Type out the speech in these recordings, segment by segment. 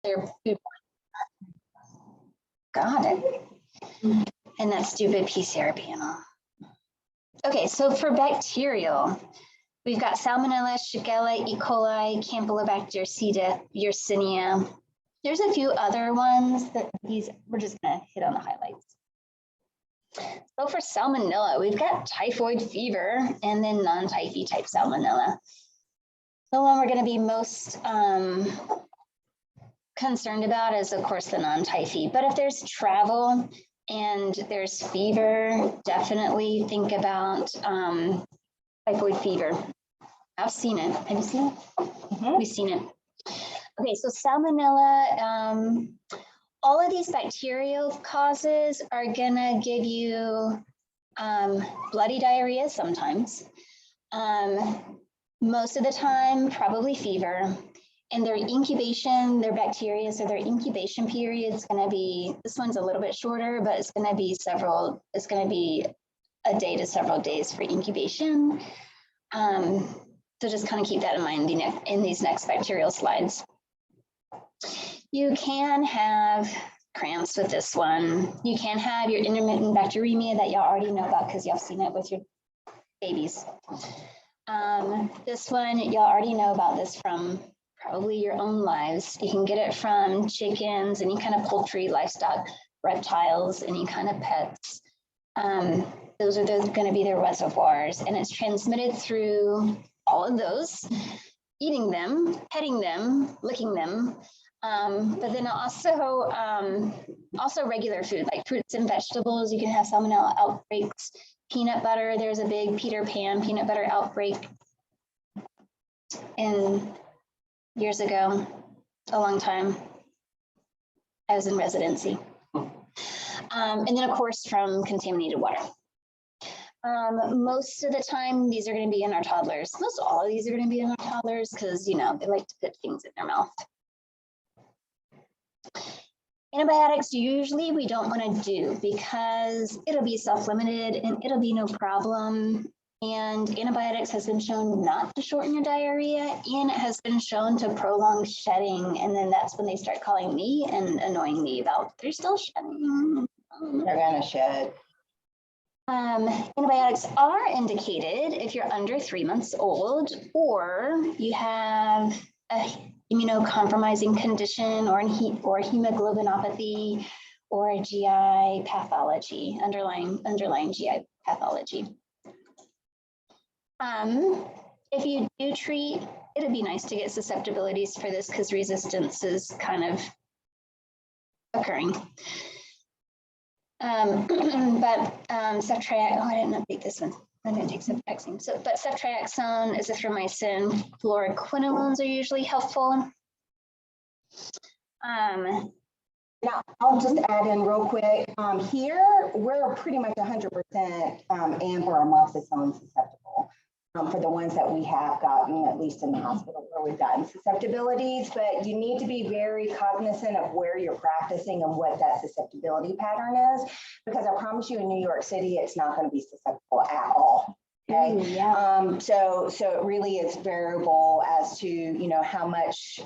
they're food. Got it. And that stupid PCR panel. Okay, so for bacterial, we've got Salmonella, Shigella, E. coli, Campylobacter, C. diff, Yersinia. There's a few other ones that we're just gonna hit on the highlights. So for Salmonella, we've got typhoid fever and then non-typhy type Salmonella. The one we're gonna be most concerned about is of course the non-typhy, but if there's travel and there's fever, definitely think about typhoid fever. I've seen it. Have you seen it? Mm-hmm. We've seen it. Okay, so Salmonella, all of these bacterial causes are gonna give you bloody diarrhea sometimes. Most of the time, probably fever. And their incubation, their bacteria, so their incubation period is going to be, this one's a little bit shorter, but it's going to be a day to several days for incubation. So just kind of keep that in mind in these next bacterial slides. You can have cramps with this one. You can have your intermittent bacteremia that y'all already know about because y'all seen it with your babies. This one, y'all already know about this from probably your own lives. You can get it from chickens, any kind of poultry, livestock, reptiles, any kind of pets. Those are going to be their reservoirs, and it's transmitted through all of those, eating them, petting them, licking them, but then also regular food like fruits and vegetables. You can have salmonella outbreaks. Peanut butter, there's a big Peter Pan peanut butter outbreak years ago, a long time. I was in residency. And then of course from contaminated water. Most of the time, these are going to be in our toddlers. Most all of these are going to be in our toddlers because, you know, they like to put things in their mouth. Antibiotics, usually we don't want to do because it'll be self-limited and it'll be no problem. And antibiotics has been shown not to shorten your diarrhea, and it has been shown to prolong shedding. And then that's when they start calling me and annoying me about they're still shedding. They're gonna shed. Antibiotics are indicated if you're under 3 months old, or you have a immunocompromising condition, or hemoglobinopathy, or a GI pathology, underlying GI pathology. If you do treat, it'd be nice to get susceptibilities for this because resistance is kind of occurring. Ceftriaxone, I didn't update this one. I didn't take ceftriaxone. But ceftriaxone, azithromycin, fluoroquinolones are usually helpful. Now, I'll just add in real quick. Here, we're pretty much 100% AMP or amoxicillin susceptible for the ones that we have gotten, at least in the hospital where we've gotten susceptibilities. But you need to be very cognizant of where you're practicing and what that susceptibility pattern is, because I promise you in New York City, it's not going to be susceptible at all. Okay. Ooh, yeah. So it really is variable as to, how much,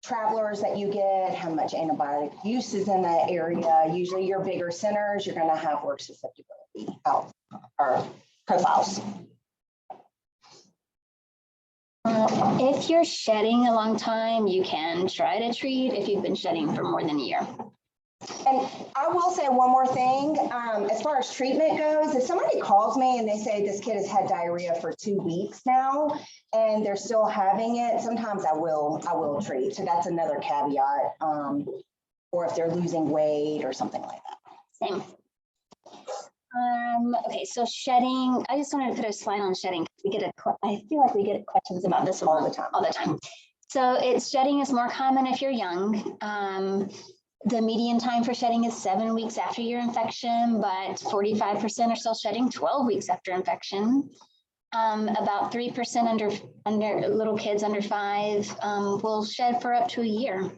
travelers that you get, how much antibiotic use is in that area. Usually your bigger centers, you're going to have worse susceptibility out or profiles. If you're shedding a long time, you can try to treat if you've been shedding for more than a year. And I will say one more thing, as far as treatment goes, if somebody calls me and they say this kid has had diarrhea for 2 weeks now and they're still having it, sometimes I will treat. So that's another caveat, or if they're losing weight or something like that. Same. Okay, so shedding, I just wanted to put a slide on shedding. I feel like we get questions about this all the time. So shedding is more common if you're young. The median time for shedding is 7 weeks after your infection, but 45% are still shedding 12 weeks after infection. About 3% under little kids under 5 will shed for up to a year.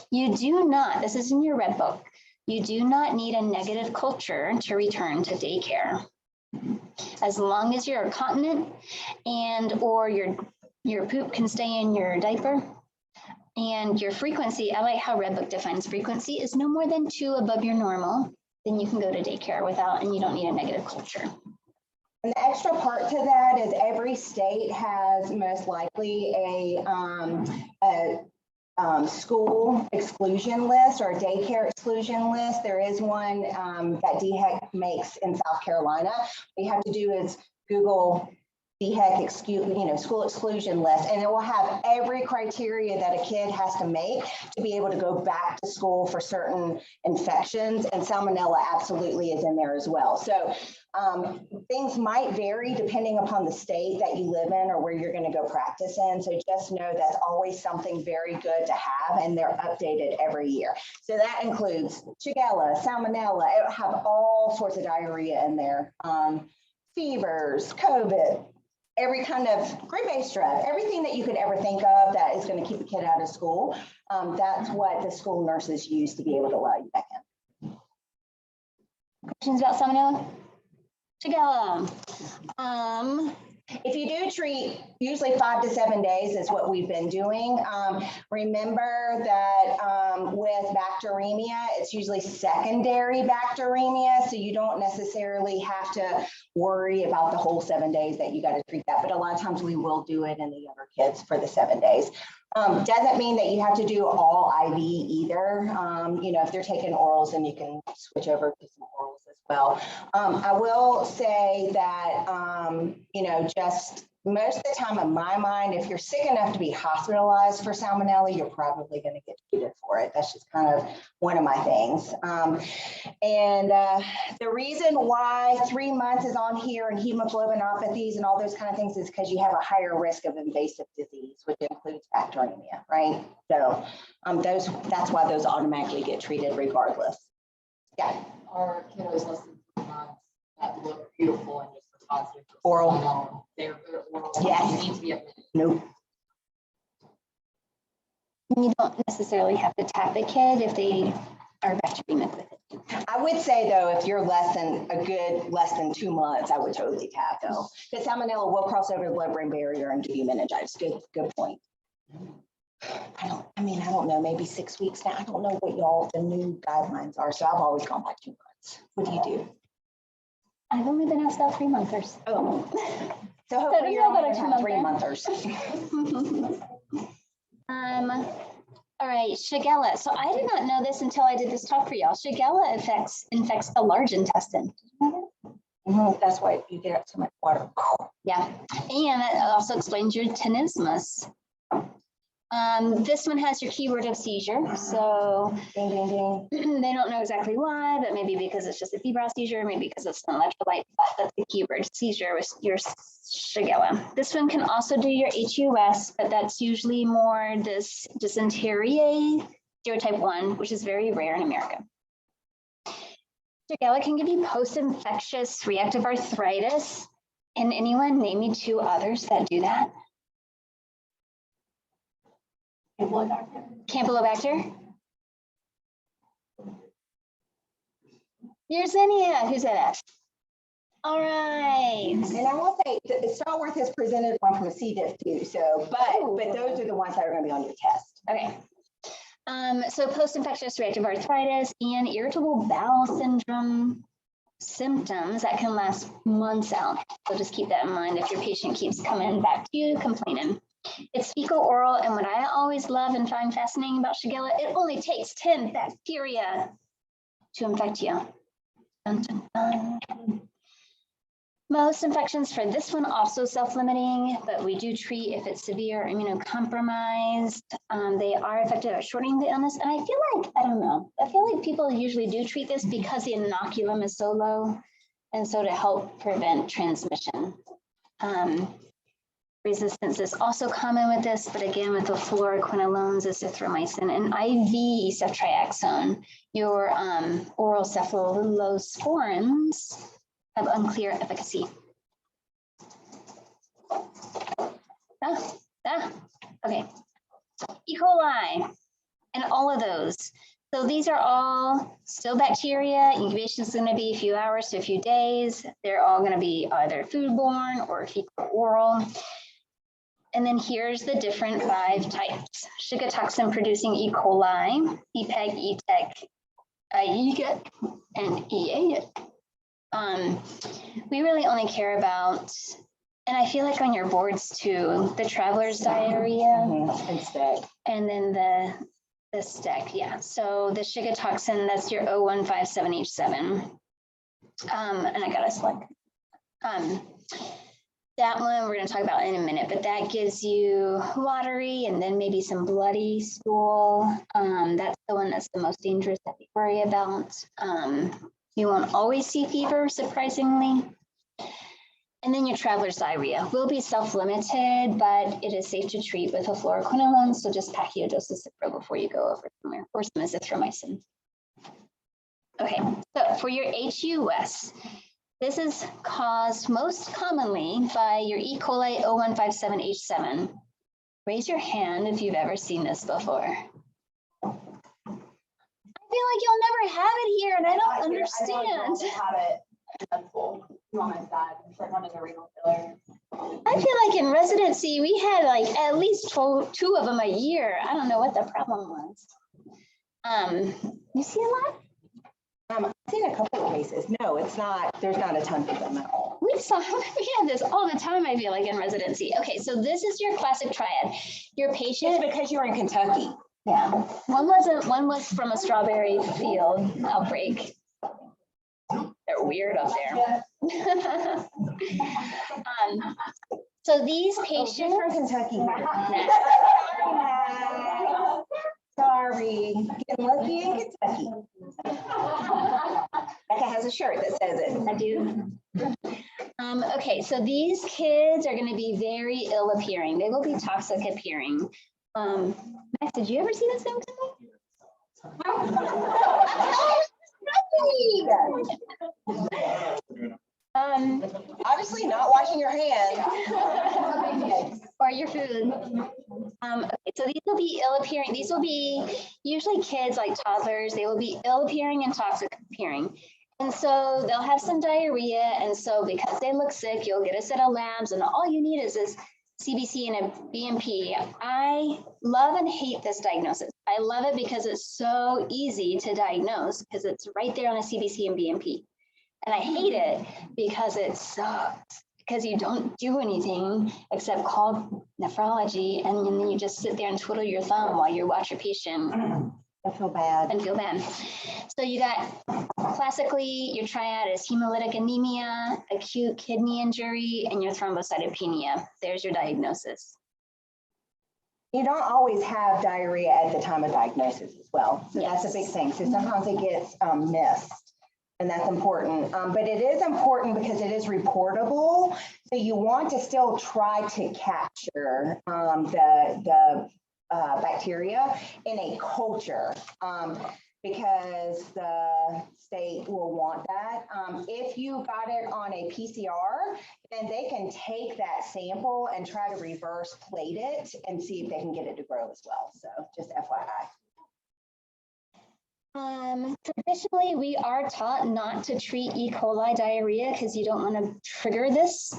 You do not, this is in your red book, you do not need a negative culture to return to daycare. As long as you're continent and or your poop can stay in your diaper, And your frequency, I like how Red Book defines frequency, is no more than 2 above your normal. Then you can go to daycare without, and you don't need a negative culture. And the extra part to that is every state has most likely a school exclusion list or a daycare exclusion list. There is one that DHEC makes in South Carolina. What you have to do is Google DHEC school exclusion list, and it will have every criteria that a kid has to make to be able to go back to school for certain infections, and Salmonella absolutely is in there as well. So things might vary depending upon the state that you live in or where you're going to go practice in. So just know that's always something very good to have, and they're updated every year. So that includes Shigella, Salmonella, it will have all sorts of diarrhea in there, fevers, COVID, every kind of group-based strep, everything that you could ever think of that is going to keep a kid out of school. That's what the school nurses use to be able to allow you back in. Questions about Salmonella? Shigella. If you do treat, usually 5 to 7 days is what we've been doing. Remember that with bacteremia, it's usually secondary bacteremia, so you don't necessarily have to worry about the whole 7 days that you got to treat that. But a lot of times we will do it in the younger kids for the 7 days. Doesn't mean that you have to do all IV either. If they're taking orals, then you can switch over to some orals as well. I will say that, just most of the time in my mind, if you're sick enough to be hospitalized for Salmonella, you're probably going to get treated for it. That's just kind of one of my things. The reason why 3 months is on here and hemoglobinopathies and all those kind of things is because you have a higher risk of invasive disease, which includes bacteremia, right? So that's why those automatically get treated regardless. Yeah. Our kiddos less than 3 months that look beautiful and just responsive for Oral. They're good oral. Yes. You need to be admitted. Nope. You don't necessarily have to tap a kid if they are bacteremic with it. I would say though, if you're less than 2 months, I would totally tap though. Because Salmonella will cross over the blood-brain barrier and give you meningitis. Good point. I don't know, maybe 6 weeks now. I don't know what the new guidelines are. So I've always gone by 2 months. What do you do? I've only been asked about 3 monthers. Oh. So hopefully you're about a 3-monthers. All right, Shigella. So I did not know this until I did this talk for y'all. Shigella infects the large intestine. That's why you get so much water. Yeah, and it also explains your tenesmus. This one has your keyword of seizure. So Ding, ding, ding. they don't know exactly why, but maybe because it's just a febrile seizure, maybe because it's an electrolyte, but that's the keyword seizure with your Shigella. This one can also do your HUS, but that's usually more dysentery serotype 1, which is very rare in America. Shigella can give you post-infectious reactive arthritis. Can anyone name me 2 others that do that? Campylobacter? Yersinia, who said that? All right. And I will say, Starworth has presented one from a C. diff too. So, but those are the ones that are going to be on your test. Okay. So post-infectious reactive arthritis and irritable bowel syndrome symptoms that can last months out. So just keep that in mind if your patient keeps coming back to you complaining. It's fecal oral, and what I always love and find fascinating about Shigella, it only takes 10 bacteria to infect you. Dun, dun, dun. Most infections for this one also self-limiting, but we do treat if it's severe immunocompromised. They are effective at shortening the illness, and I feel like people usually do treat this because the inoculum is so low, and so to help prevent transmission. Resistance is also common with this, but again, with the fluoroquinolones, azithromycin, and IV ceftriaxone, your oral cephalosporins have unclear efficacy. Okay. E. coli and all of those. So these are all still bacteria. Incubation is going to be a few hours to a few days. They're all going to be either foodborne or fecal oral. And then here's the different 5 types. Shiga toxin producing E. coli, EPEG, ETEC, IEGEC, and EAEC. We really only care about, and I feel like on your boards too, the traveler's diarrhea And stick. and then the STEC, yeah. So the Shiga toxin, that's your O157H7. And I got a select. That one we're going to talk about in a minute, but that gives you watery and then maybe some bloody stool. That's the one that's the most dangerous that we worry about. You won't always see fever, surprisingly. And then your traveler's diarrhea will be self-limited, but it is safe to treat with a fluoroquinolone. So just pack you a dose of Cipro before you go over somewhere, or some azithromycin. Okay, so for your HUS, this is caused most commonly by your E. coli O157H7. Raise your hand if you've ever seen this before. I feel like you'll never have it here, and I don't understand. I have it. That's cool. On my side, it's like one of the renal failure. I feel like in residency, we had like at least 2 of them a year. I don't know what the problem was. You see a lot? I've seen a couple of cases. No, it's not, there's not a ton of them at all. We had this all the time, I feel like, in residency. Okay, so this is your classic triad. Your patient. It's because you're in Kentucky. Yeah. One was from a strawberry field outbreak. They're weird up there. So these patients from Kentucky. Sorry, getting lucky in Kentucky. Becca has a shirt that says it. I do. Okay, so these kids are going to be very ill appearing. They will be toxic appearing. Max, did you ever see the same thing? Obviously not washing your hands. Or your food. Okay, so these will be ill appearing. These will be usually kids like toddlers. They will be ill appearing and toxic appearing. And so they'll have some diarrhea. And so because they look sick, you'll get a set of labs, and all you need is this CBC and a BMP. I love and hate this diagnosis. I love it because it's so easy to diagnose because it's right there on a CBC and BMP. And I hate it because it sucks, because you don't do anything except call nephrology, and then you just sit there and twiddle your thumb while you watch your patient. I feel bad. And feel bad. So you got classically your triad is hemolytic anemia, acute kidney injury, and your thrombocytopenia. There's your diagnosis. You don't always have diarrhea at the time of diagnosis as well. So Yes. that's a big thing. So sometimes it gets missed. And that's important, but it is important because it is reportable. So you want to still try to capture the bacteria in a culture because the state will want that. If you got it on a PCR, then they can take that sample and try to reverse plate it and see if they can get it to grow as well. So just FYI. Traditionally, we are taught not to treat E. coli diarrhea because you don't want to trigger this.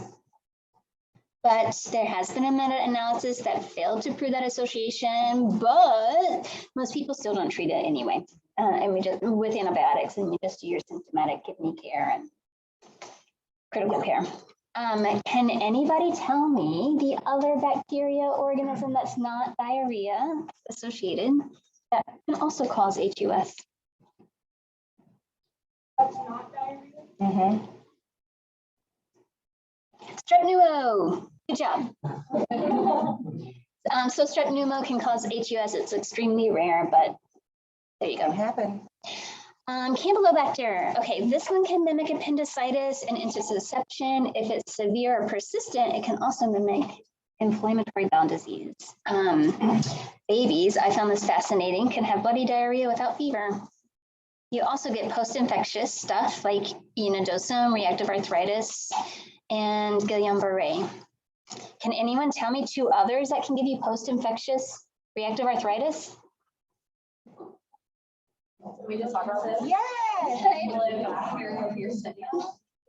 But there has been a meta-analysis that failed to prove that association, but most people still don't treat it anyway. And we just, with antibiotics, and you just do your symptomatic kidney care and critical care. Can anybody tell me the other bacteria organism that's not diarrhea associated that can also cause HUS? That's not diarrhea. Mm-hmm. Strep pneumo. Good job. So strep pneumo can cause HUS. It's extremely rare, but there you Can go. happen. Campylobacter. Okay, this one can mimic appendicitis and intussusception. If it's severe or persistent, it can also mimic inflammatory bowel disease. Babies, I found this fascinating, can have bloody diarrhea without fever. You also get post-infectious stuff like enodosum, reactive arthritis, and Guillain-Barré. Can anyone tell me 2 others that can give you post-infectious reactive arthritis? We just talked about this. Yes.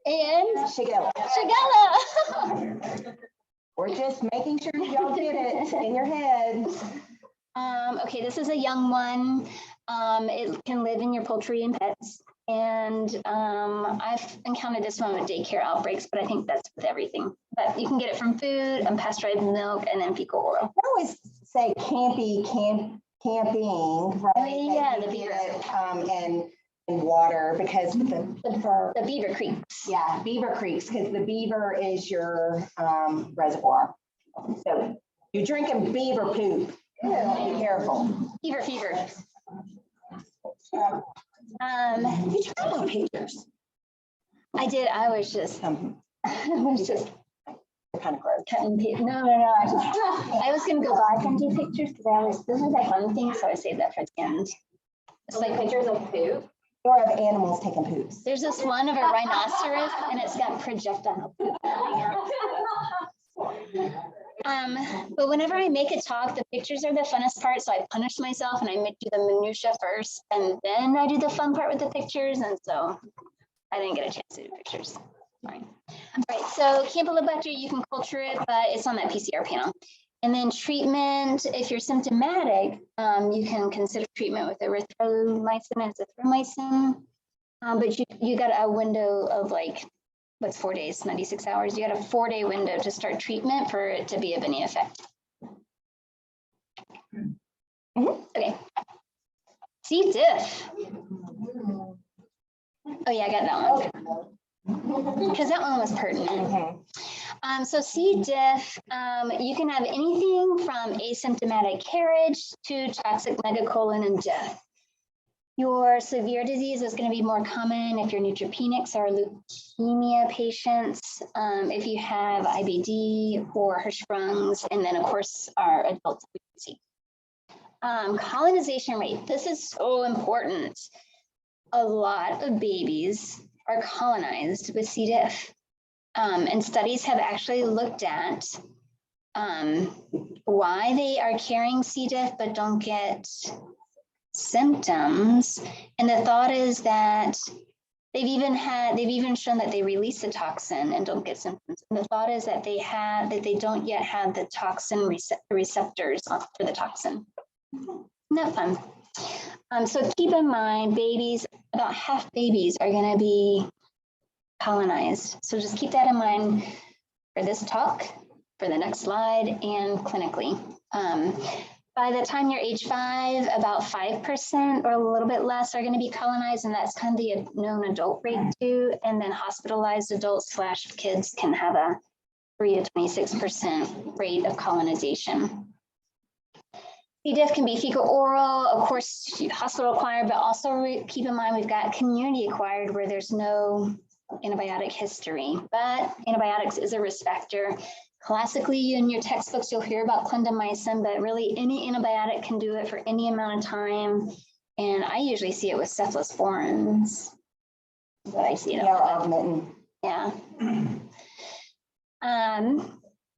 And Shigella. Shigella. We're just making sure y'all get it in your heads. Okay, this is a young one. It can live in your poultry and pets. And I've encountered this one with daycare outbreaks, but I think that's with everything. But you can get it from food, unpasteurized milk, and then fecal oil. I always say camping, right? Yeah, That the you beaver. get it, and water because The beaver creeks. yeah, beaver creeks, because the beaver is your reservoir. So you're drinking beaver poop. Be careful. Beaver fever. You try on pictures. I did. I was just Kind of gross. cutting. No. I was going to go back and do pictures because this is a fun thing, so I saved that for the end. It's like pictures of poop. Or of animals taking poops. There's this one of a rhinoceros, and it's got projectile poop. But whenever I make a talk, the pictures are the funnest part. So I punish myself and I do the minutia first, and then I do the fun part with the pictures. And so I didn't get a chance to do pictures. Fine. All right. So Campylobacter, you can culture it, but it's on that PCR panel. And then treatment, if you're symptomatic, you can consider treatment with erythromycin and azithromycin. But you got a window of like, what's 4 days, 96 hours? You got a 4-day window to start treatment for it to be of any effect. Okay. C. diff. Oh yeah, I got that one. Because that one was pertinent. So C. diff, you can have anything from asymptomatic carriage to toxic megacolon and death. Your severe disease is going to be more common if you're neutropenics or leukemia patients, if you have IBD or Hirschsprung's, and then of course our adults. Colonization rate, this is so important. A lot of babies are colonized with C. diff. And studies have actually looked at why they are carrying C. diff but don't get symptoms. And the thought is that they've even shown that they release the toxin and don't get symptoms. And the thought is that they don't yet have the toxin receptors for the toxin. Isn't that fun? So keep in mind, babies, about half babies are going to be colonized. So just keep that in mind for this talk, for the next slide, and clinically. By the time you're age 5, about 5% or a little bit less are going to be colonized, and that's kind of the known adult rate too. And then hospitalized adults / kids can have a 3 to 26% rate of colonization. C. diff can be fecal oral, of course, hospital acquired, but also keep in mind we've got community acquired where there's no antibiotic history, but antibiotics is a risk factor. Classically, in your textbooks, you'll hear about clindamycin, but really any antibiotic can do it for any amount of time. And I usually see it with cephalosporins. But I see it. Yeah.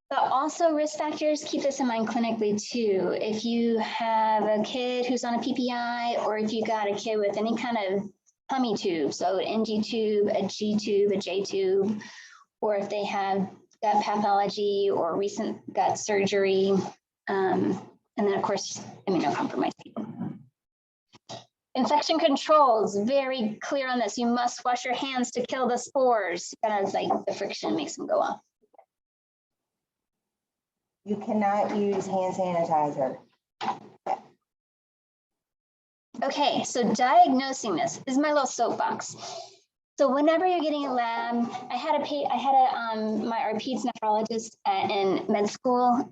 But also risk factors, keep this in mind clinically too. If you have a kid who's on a PPI, or if you got a kid with any kind of tummy tube, so an NG tube, a G tube, a J tube, or if they have gut pathology or recent gut surgery, and then of course, immunocompromised people. Infection controls, very clear on this. You must wash your hands to kill the spores. Kind of like the friction makes them go off. You cannot use hand sanitizer. Okay, so diagnosing this is my little soapbox. So whenever you're getting a lab, I had my peds nephrologist in med school.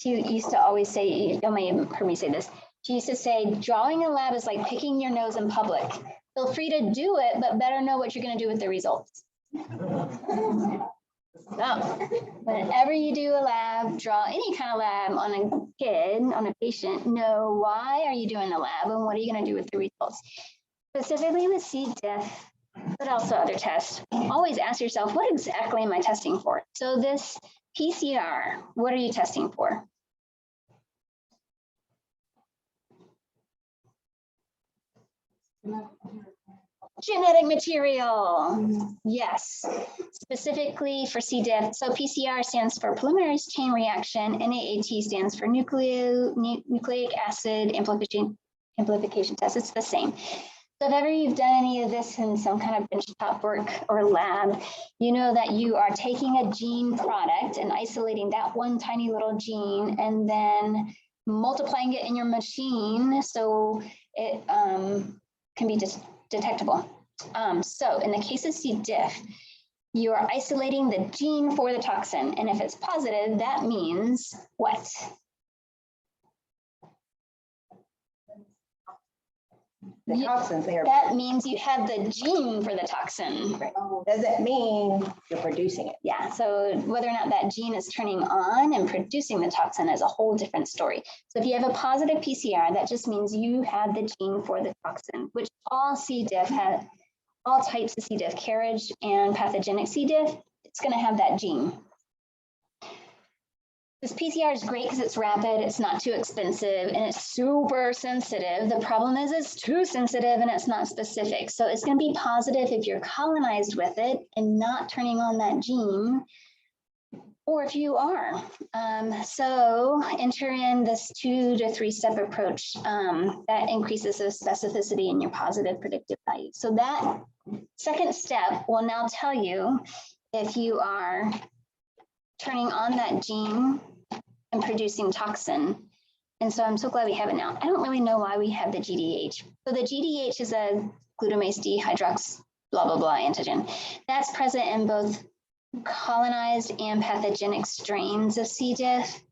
She used to always say, you may have heard me say this. She used to say, drawing a lab is like picking your nose in public. Feel free to do it, but better know what you're going to do with the results. So whenever you do a lab, draw any kind of lab on a kid, on a patient, know why are you doing the lab and what are you going to do with the results. Specifically with C. diff, but also other tests, always ask yourself, what exactly am I testing for? So this PCR, what are you testing for? genetic material. Yes, specifically for C. diff. So PCR stands for polymerase chain reaction. NAAT stands for nucleic acid amplification test. It's the same. So if ever you've done any of this in some kind of benchtop work or lab, you know that you are taking a gene product and isolating that one tiny little gene and then multiplying it in your machine so it can be detectable. So in the case of C. diff, you are isolating the gene for the toxin. And if it's positive, that means what? The toxins there. That means you have the gene for the toxin. Doesn't mean you're producing it. Yeah, so whether or not that gene is turning on and producing the toxin is a whole different story. So if you have a positive PCR, that just means you have the gene for the toxin, which all C. diff have, all types of C. diff, carriage and pathogenic C. diff, it's going to have that gene. This PCR is great because it's rapid, it's not too expensive, and it's super sensitive. The problem is it's too sensitive and it's not specific. So it's going to be positive if you're colonized with it and not turning on that gene, or if you are. So enter in this 2 to 3 step approach that increases the specificity in your positive predictive value. So that second step will now tell you if you are turning on that gene and producing toxin. And so I'm so glad we have it now. I don't really know why we have the GDH. So the GDH is a glutamase dehydrox blah, blah, blah antigen. That's present in both colonized and pathogenic strains of C. diff.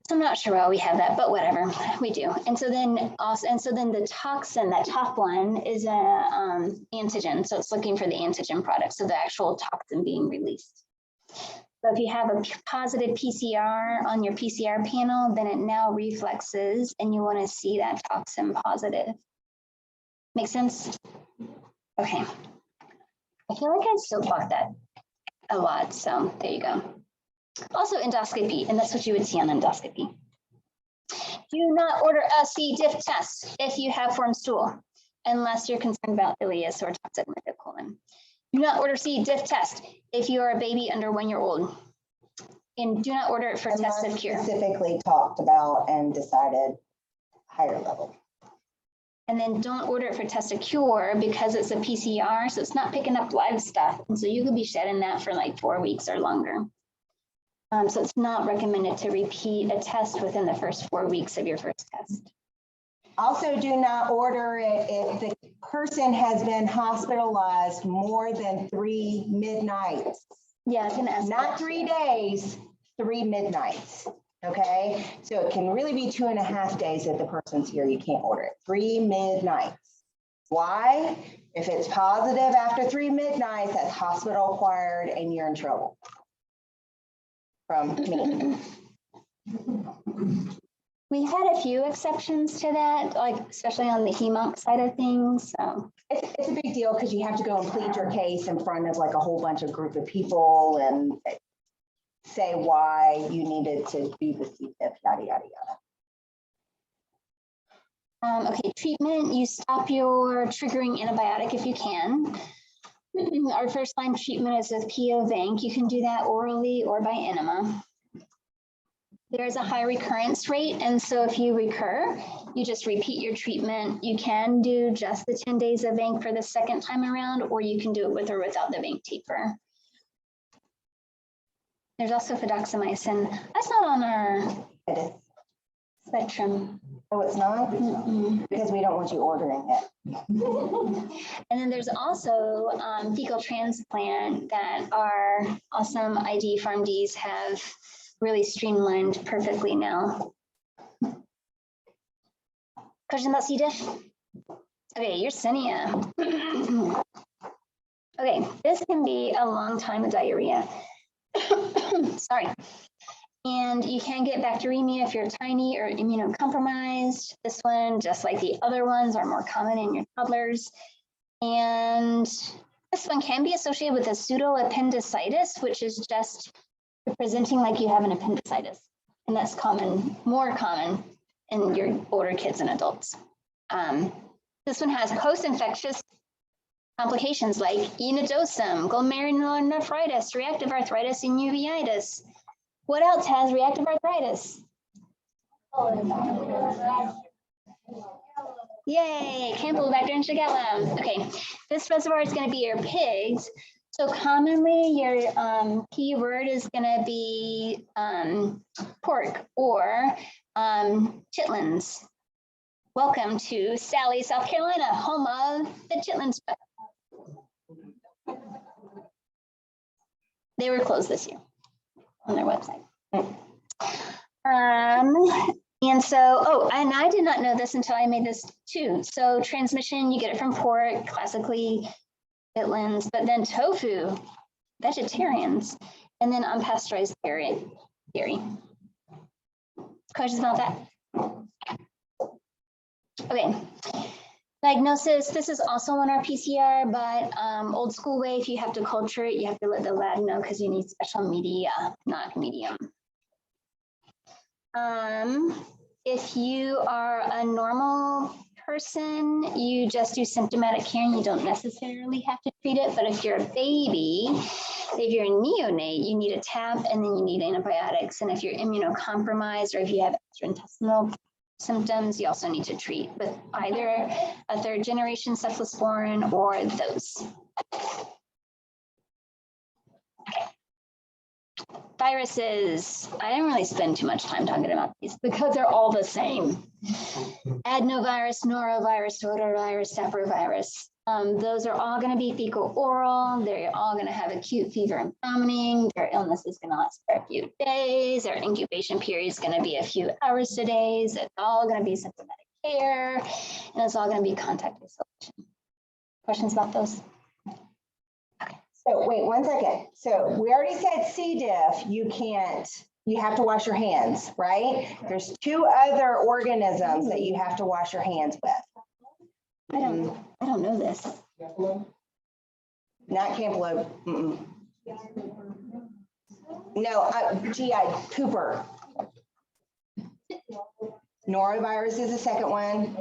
So I'm not sure why we have that, but whatever, we do. And so then the toxin, that top one, is a antigen. So it's looking for the antigen product, so the actual toxin being released. So if you have a positive PCR on your PCR panel, then it now reflexes and you want to see that toxin positive. Make sense? Okay. I feel like I soapbox that a lot, so there you go. Also endoscopy, and that's what you would see on endoscopy. Do not order a C. diff test if you have formed stool, unless you're concerned about ileus or toxic metacolon. Do not order C. diff test if you are a baby under 1 year old. And do not order it for test of cure. Specifically talked about and decided higher level. And then don't order it for test of cure because it's a PCR, so it's not picking up live stuff. And so you could be shedding that for like 4 weeks or longer. So it's not recommended to repeat a test within the first 4 weeks of your first test. Also, do not order it if the person has been hospitalized more than 3 midnights. Yeah, I was gonna ask. Not 3 days, 3 midnights. Okay, so it can really be 2.5 days that the person's here. You can't order it. 3 midnights. Why? If it's positive after 3 midnights, that's hospital acquired and you're in trouble. From me. We had a few exceptions to that, like especially on the hemonc side of things. So it's a big deal because you have to go and plead your case in front of like a whole bunch of group of people and say why you needed to do the C. diff, yada, yada, yada. Okay, treatment, you stop your triggering antibiotic if you can. Our first line treatment is with PO Vanc. You can do that orally or by enema. There's a high recurrence rate, and so if you recur, you just repeat your treatment. You can do just the 10 days of Vanc for the second time around, or you can do it with or without the Vanc taper. There's also fidaxomicin. That's not on our spectrum. Oh, it's not? Because we don't want you ordering it. And then there's also Fecal Transplant that our awesome ID PharmDs have really streamlined perfectly now. Question about C. diff? Okay, Yersinia. Okay, this can be a long time of diarrhea. Sorry. And you can get bacteremia if you're tiny or immunocompromised. This one, just like the other ones, are more common in your toddlers. And this one can be associated with a pseudoappendicitis, which is just presenting like you have an appendicitis. And that's common, more common in your older kids and adults. This one has post-infectious complications like enodosum, glomerulonephritis, reactive arthritis, and uveitis. What else has reactive arthritis? Yay, Campylobacter and Shigella. Okay, this reservoir is going to be your pigs. So commonly your key word is going to be pork or chitlins. Welcome to Sally, South Carolina, home of the chitlins. They were closed this year on their website. And so, oh, and I did not know this until I made this too. So transmission, you get it from pork, classically chitlins, but then tofu, vegetarians, and then unpasteurized dairy. Questions about that? Okay. Diagnosis, this is also on our PCR, but old school way, if you have to culture it, you have to let the lab know because you need special media, not medium. If you are a normal person, you just do symptomatic care and you don't necessarily have to treat it. But if you're a baby, if you're a neonate, you need a TAP and then you need antibiotics. And if you're immunocompromised or if you have gastrointestinal symptoms, you also need to treat with either a third generation cephalosporin or those. Viruses, I didn't really spend too much time talking about these because they're all the same. Adenovirus, Norovirus, Rotovirus, Saprovirus. Those are all going to be fecal oral. They're all going to have acute fever and vomiting. Their illness is going to last for a few days. Their incubation period is going to be a few hours to days. It's all going to be symptomatic care, and it's all going to be contact isolation. Questions about those? So wait 1 second. So we already said C. diff, you have to wash your hands, right? There's 2 other organisms that you have to wash your hands with. I don't know this. Not cantaloupe. No, GI, Cooper. Norovirus is the second one.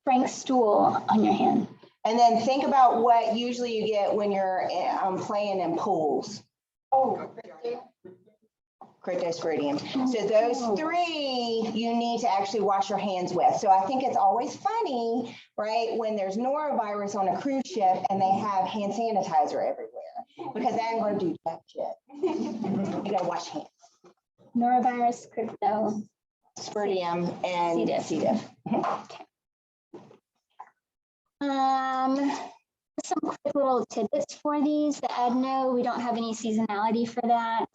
Frank's stool on your hand. And then think about what usually you get when you're playing in pools. Oh, Cryptosporidium. So those 3 you need to actually wash your hands with. So I think it's always funny, right, when there's norovirus on a cruise ship and they have hand sanitizer everywhere, because they ain't gonna do that shit. You gotta wash hands. Norovirus, Cryptosporidium, and C. diff. Some quick little tidbits for these. The adeno, we don't have any seasonality for that.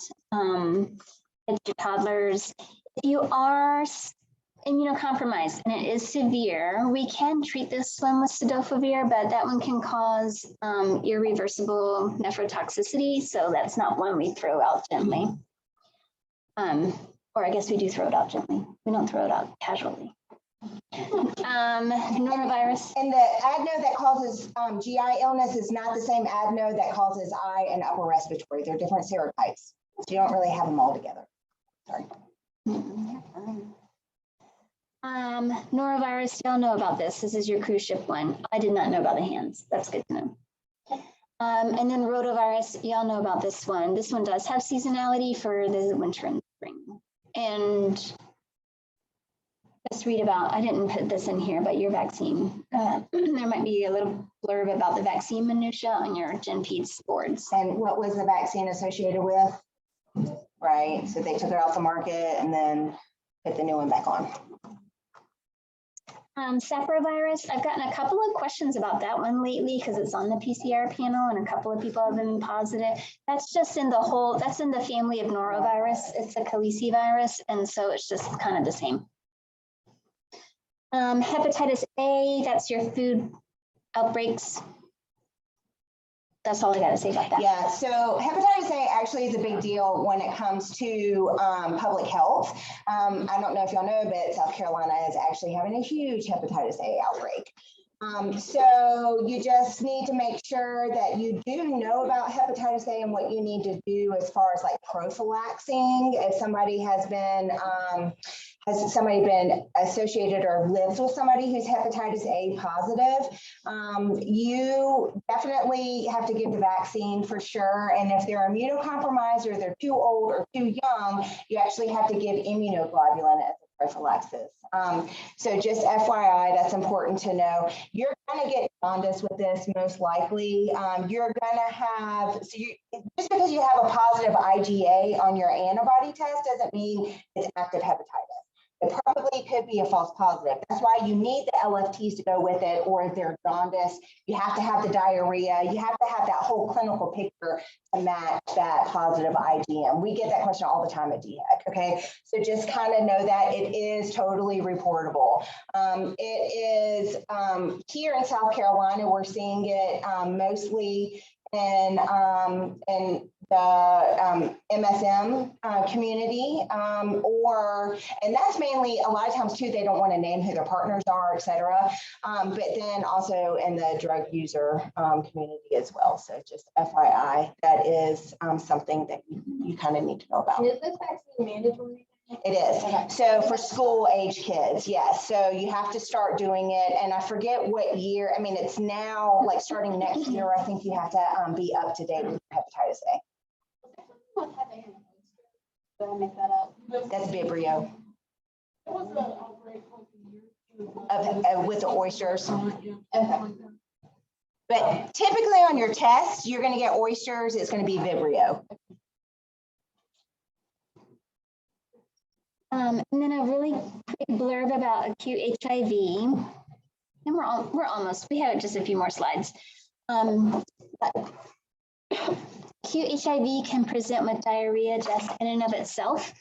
It's your toddlers. If you are immunocompromised and it is severe, we can treat this one with cidofovir, but that one can cause irreversible nephrotoxicity. So that's not one we throw out gently. Or I guess we do throw it out gently. We don't throw it out casually. Norovirus. And the adeno that causes GI illness is not the same adeno that causes eye and upper respiratory. They're different serotypes. So you don't really have them all together. Sorry. Norovirus, y'all know about this. This is your cruise ship one. I did not know about the hands. That's good to know. And then rotovirus, y'all know about this one. This one does have seasonality for the winter and spring. And just read about, I didn't put this in here, but your vaccine. There might be a little blurb about the vaccine minutia on your Gen Peds boards. And what was the vaccine associated with? Right, so they took it off the market and then put the new one back on. Saprovirus, I've gotten a couple of questions about that one lately because it's on the PCR panel and a couple of people have been positive. That's just in that's in the family of norovirus. It's a calicivirus, and so it's just kind of the same. Hepatitis A, that's your food outbreaks. That's all I got to say about that. Yeah, so hepatitis A actually is a big deal when it comes to public health. I don't know if y'all know, but South Carolina is actually having a huge hepatitis A outbreak. So you just need to make sure that you do know about hepatitis A and what you need to do as far as like prophylaxing. If somebody has been has somebody been associated or lives with somebody who's hepatitis A positive, you definitely have to give the vaccine for sure. And if they're immunocompromised or they're too old or too young, you actually have to give immunoglobulin as a prophylaxis. So just FYI, that's important to know. You're going to get jaundice with this most likely. You're going to have, just because you have a positive IgA on your antibody test doesn't mean it's active hepatitis. It probably could be a false positive. That's why you need the LFTs to go with it, or if they're jaundice, you have to have the diarrhea. You have to have that whole clinical picture to match that positive IgM. We get that question all the time at DHEC, okay? So just kind of know that it is totally reportable. It is, here in South Carolina, we're seeing it mostly in the MSM community, and that's mainly a lot of times too, they don't want to name who their partners are, et cetera. But then also in the drug user community as well. So just FYI, that is something that you kind of need to know about. Is this vaccine mandatory? It is. Okay. So for school age kids, yes. So you have to start doing it. And I forget what year. I mean, it's now like starting next year. I think you have to be up to date with hepatitis A. Did I make that up? That's Vibrio. What was the outbreak like a year? With the oysters. Okay. But typically on your test, you're going to get oysters. It's going to be Vibrio. And then a really quick blurb about acute HIV. And we're almost, we have just a few more slides. Acute HIV can present with diarrhea just in and of itself,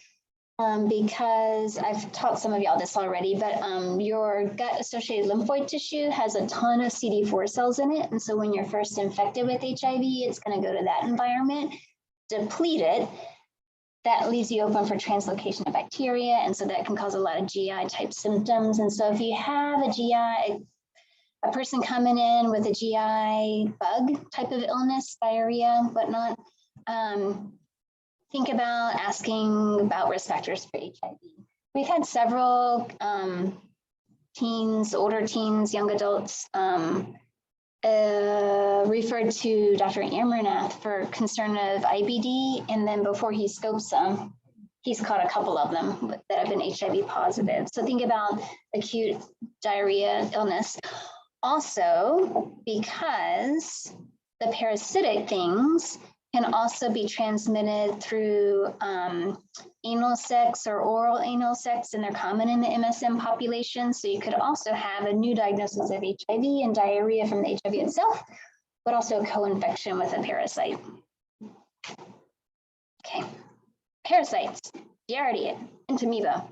because I've taught some of y'all this already, but your gut-associated lymphoid tissue has a ton of CD4 cells in it. And so when you're first infected with HIV, it's going to go to that environment, deplete it. That leaves you open for translocation of bacteria. And so that can cause a lot of GI type symptoms. And so if you have a person coming in with a GI bug type of illness, diarrhea, whatnot, think about asking about risk factors for HIV. We've had several teens, older teens, young adults, referred to Dr. Amranath for concern of IBD, and then before he scopes them, he's caught a couple of them that have been HIV positive. So think about acute diarrhea illness. Also, because the parasitic things can also be transmitted through anal sex or oral anal sex, and they're common in the MSM population. So you could also have a new diagnosis of HIV and diarrhea from the HIV itself, but also a co-infection with a parasite. Okay, parasites, Giardia, Entamoeba.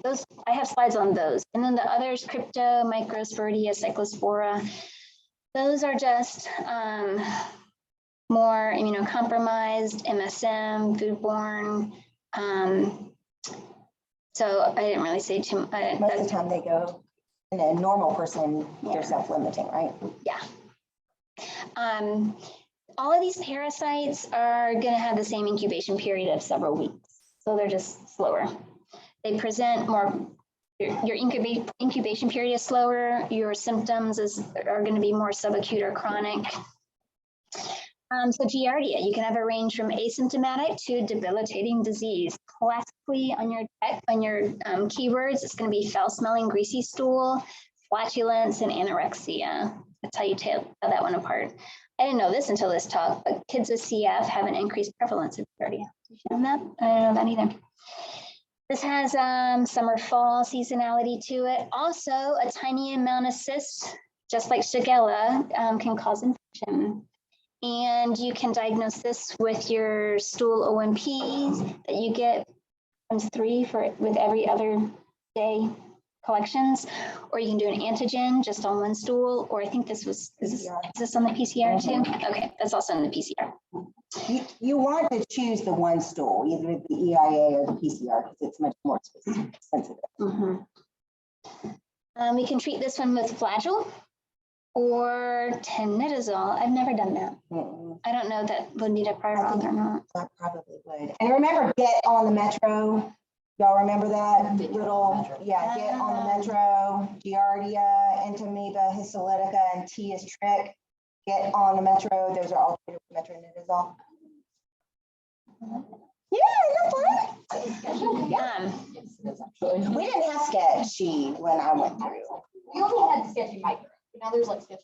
Those, I have slides on those. And then the others, Crypto, Microsporidia, Cyclospora, those are just more immunocompromised, MSM, foodborne. So I didn't really say too much. Most of the time they go, in a normal person, they're self-limiting, right? Yeah. All of these parasites are going to have the same incubation period of several weeks. So they're just slower. They present more, your incubation period is slower. Your symptoms are going to be more subacute or chronic. So Giardia, you can have a range from asymptomatic to debilitating disease. Classically on your keywords, it's going to be foul-smelling, greasy stool, flatulence, and anorexia. That's how you tell that one apart. I didn't know this until this talk, but kids with CF have an increased prevalence of Giardia. Did you know that? I didn't know that either. This has summer-fall seasonality to it. Also, a tiny amount of cysts, just like Shigella, can cause infection. And you can diagnose this with your stool O1Ps that you get times 3 with every other day collections, or you can do an antigen just on one stool, or I think this was, is this on the PCR too? Okay, that's also on the PCR. You want to choose the one stool, either the EIA or the PCR, because it's much more sensitive. Mm-hmm. We can treat this one with Flagyl or Tenetazole. I've never done that. I don't know if that would need a prior auth or not. I probably would. And remember, get on the Metro. Y'all remember that little, yeah, get on the Metro, Giardia, Entamoeba Histolytica, and T is trick. Get on the Metro. Those are all treated with metronidazole. Yeah, isn't that fun? We didn't have sketchy when I went through. We only had sketchy micro, but now there's like sketchy.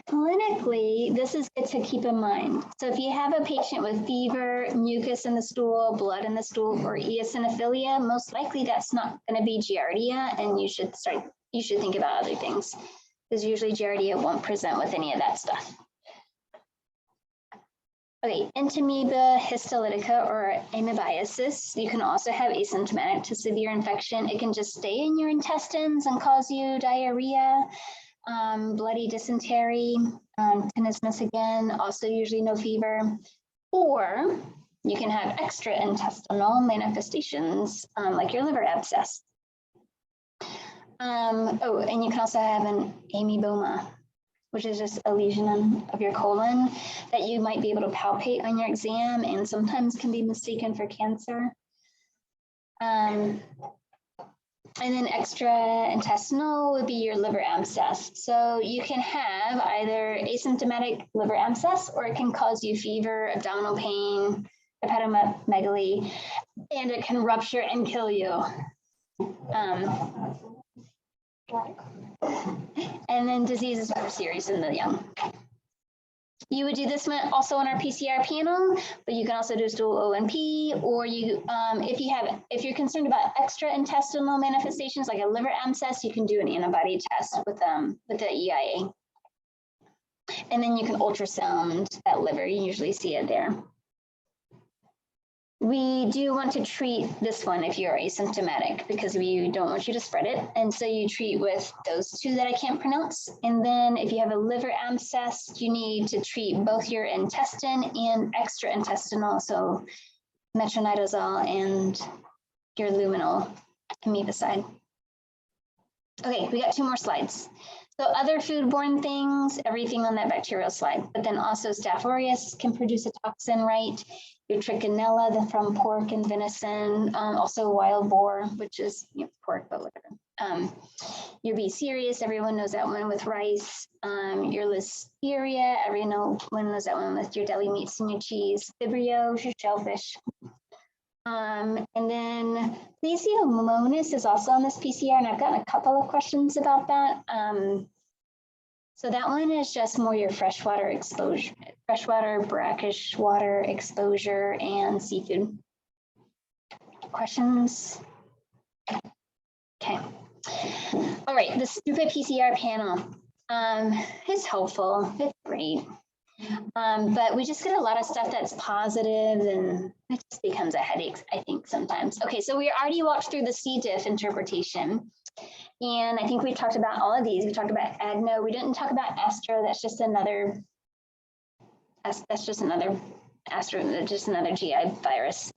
Clinically, this is good to keep in mind. So if you have a patient with fever, mucus in the stool, blood in the stool, or eosinophilia, most likely that's not going to be Giardia, and you should think about other things, because usually Giardia won't present with any of that stuff. Okay, Entamoeba Histolytica or amoebiasis. You can also have asymptomatic to severe infection. It can just stay in your intestines and cause you diarrhea, bloody dysentery, tenesmus again, also usually no fever. Or you can have extraintestinal manifestations like your liver abscess. Oh, and you can also have an amoeboma, which is just a lesion of your colon that you might be able to palpate on your exam and sometimes can be mistaken for cancer. And then extraintestinal would be your liver abscess. So you can have either asymptomatic liver abscess, or it can cause you fever, abdominal pain, hepatomegaly, and it can rupture and kill you. And then disease is more serious in the young. You would do this one also on our PCR panel, but you can also do stool O&P, or you, if you're concerned about extraintestinal manifestations like a liver abscess, you can do an antibody test with the EIA. And then you can ultrasound that liver. You usually see it there. We do want to treat this one if you're asymptomatic, because we don't want you to spread it. And so you treat with those two that I can't pronounce. And then if you have a liver abscess, you need to treat both your intestine and extraintestinal, so metronidazole and your luminal amoebicide. Okay, we got 2 more slides. So other foodborne things, everything on that bacterial slide, but then also Staph aureus can produce a toxin, right? Your trichinella from pork and venison, also wild boar, which is pork, but whatever. Your B. cereus, everyone knows that one with rice. Your listeria, everyone knows that one with your deli meats and your cheese. Vibrio, your shellfish. And then Plesiomonas is also on this PCR, and I've gotten a couple of questions about that. So that one is just more your freshwater exposure, freshwater, brackish water exposure, and seafood. Questions? Okay. All right, the stupid PCR panel. It's helpful, it's great. But we just get a lot of stuff that's positive, and it just becomes a headache, I think, sometimes. Okay, so we already walked through the C. diff interpretation. And I think we talked about all of these. We talked about agno. We didn't talk about astro. That's just another GI virus.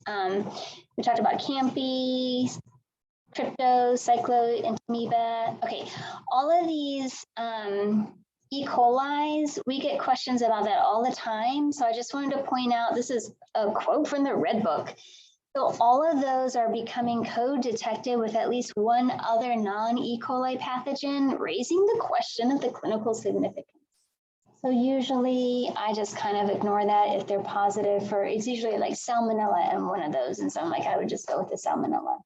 We talked about Campi, crypto, cyclo, entamoeba. Okay, all of these E. coli's, we get questions about that all the time. So I just wanted to point out, this is a quote from the Red Book. So all of those are becoming co-detected with at least one other non-E. coli pathogen, raising the question of the clinical significance. So usually I just kind of ignore that if they're positive for, it's usually like Salmonella and one of those. And so I'm like, I would just go with the Salmonella.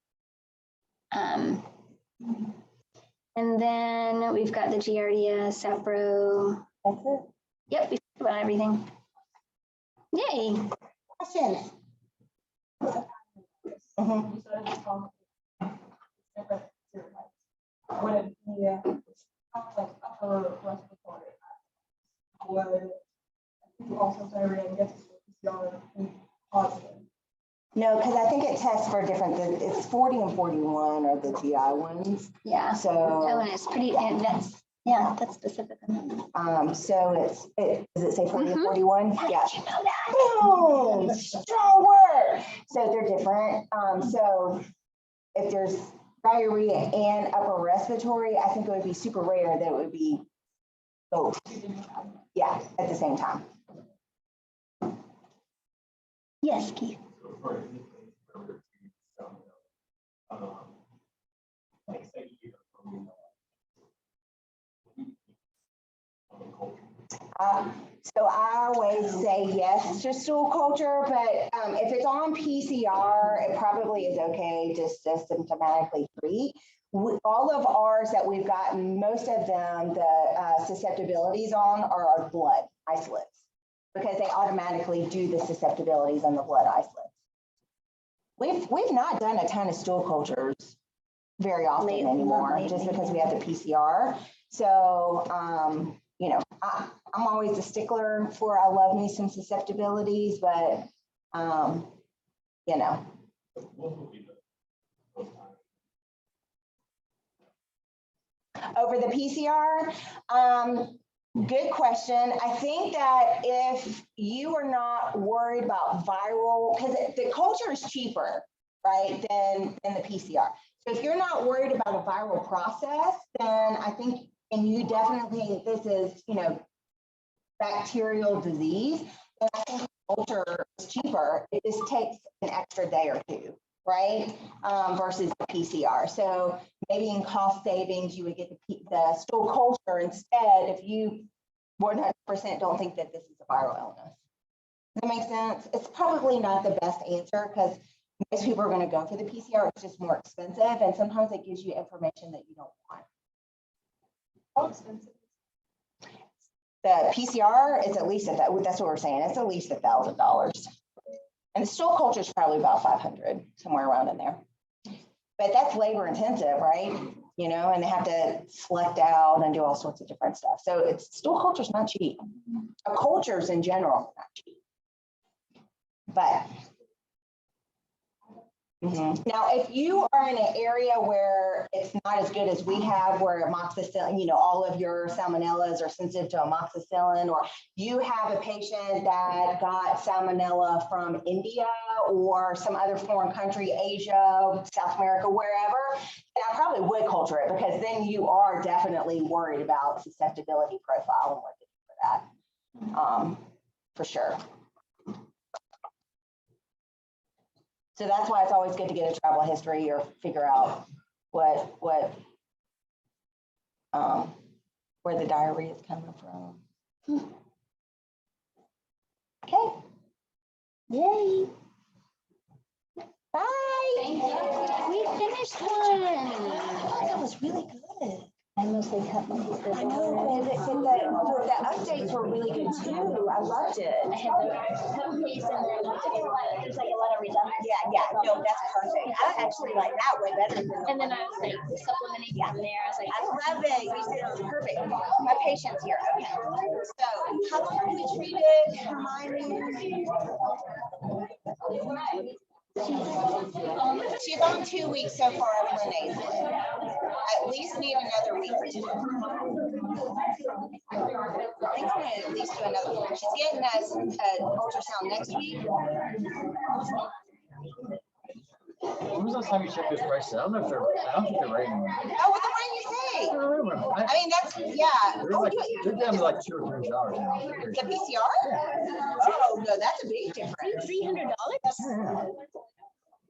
And then we've got the Giardia, Sapro. That's it. Yep, we talked about everything. Yay. Questions? When it be like upper respiratory, would you also diarrhea and get PCR positive? No, because I think it tests for different, it's 40 and 41 are the GI ones. Yeah. So that one is pretty, and that's specific. So does it say 40 and 41? How Yeah. did you know that? Boom, strong word. So they're different. So if there's diarrhea and upper respiratory, I think it would be super rare that it would be both. Yeah, at the same time. Yes, Keith. So for So I always say yes to stool culture, but if it's on PCR, it probably is okay just to symptomatically treat. All of ours that we've gotten, most of them, the susceptibilities on are our blood isolates because they automatically do the susceptibilities on the blood isolates. We've not done a ton of stool cultures very often anymore, just because we have the PCR. So, you know, I'm always a stickler for, I love me some susceptibilities, but, you know. Over the PCR, good question. I think that if you are not worried about viral, because the culture is cheaper, right, than the PCR. So if you're not worried about a viral process, then I think, and you definitely think this is, you know, bacterial disease, then I think culture is cheaper. It just takes an extra day or two, right? Versus the PCR. So maybe in cost savings, you would get the stool culture instead if you 100% don't think that this is a viral illness. Does that make sense? It's probably not the best answer because most people are going to go for the PCR. It's just more expensive, and sometimes it gives you information that you don't want. How expensive? The PCR is at least that's what we're saying. It's at least $1,000, and the stool culture is probably about 500, somewhere around in there. But that's labor intensive, right? You know, and they have to select out and do all sorts of different stuff. So it's stool culture is not cheap. Cultures in general are not cheap. But now, if you are in an area where it's not as good as we have, where amoxicillin, you know, all of your salmonellas are sensitive to amoxicillin, or you have a patient that got salmonella from India or some other foreign country, Asia, South America, wherever, then I probably would culture it because then you are definitely worried about susceptibility profile and what to do for that, for sure. So that's why it's always good to get a travel history or figure out where the diarrhea is coming from. Okay. Yay. Bye. Thank you. We finished one. That was really good. I mostly cut my pieces. I know, but the updates were really good too. I loved it. I had the cut piece and then there's like a lot of redundancy. Yeah, no, that's perfect. I actually like that way better than the And then I was like supplementing in there. I was like, I love it. You said it was perfect. My patient's here. Okay. So, how long have we treated Hermione? She's on 2 weeks so far of Renee's. At least need another week or two. I think I'm going to at least do another one. She's getting us an ultrasound next week. When was the last time you checked those prices? I don't think they're right anymore. Oh, what the one you say? I mean, that's, yeah. They're down to like $2 or $3 now. The PCR? Oh, no, that's a big difference. $300? Yeah.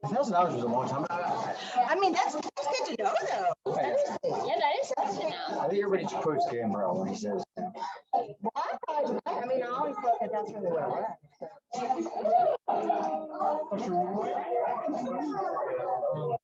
$1,000 was a long time. I mean, that's good to know, though. Yeah, that is good to know. I think everybody quotes Gambrel when he says that. I mean, I always thought that that's really what it was.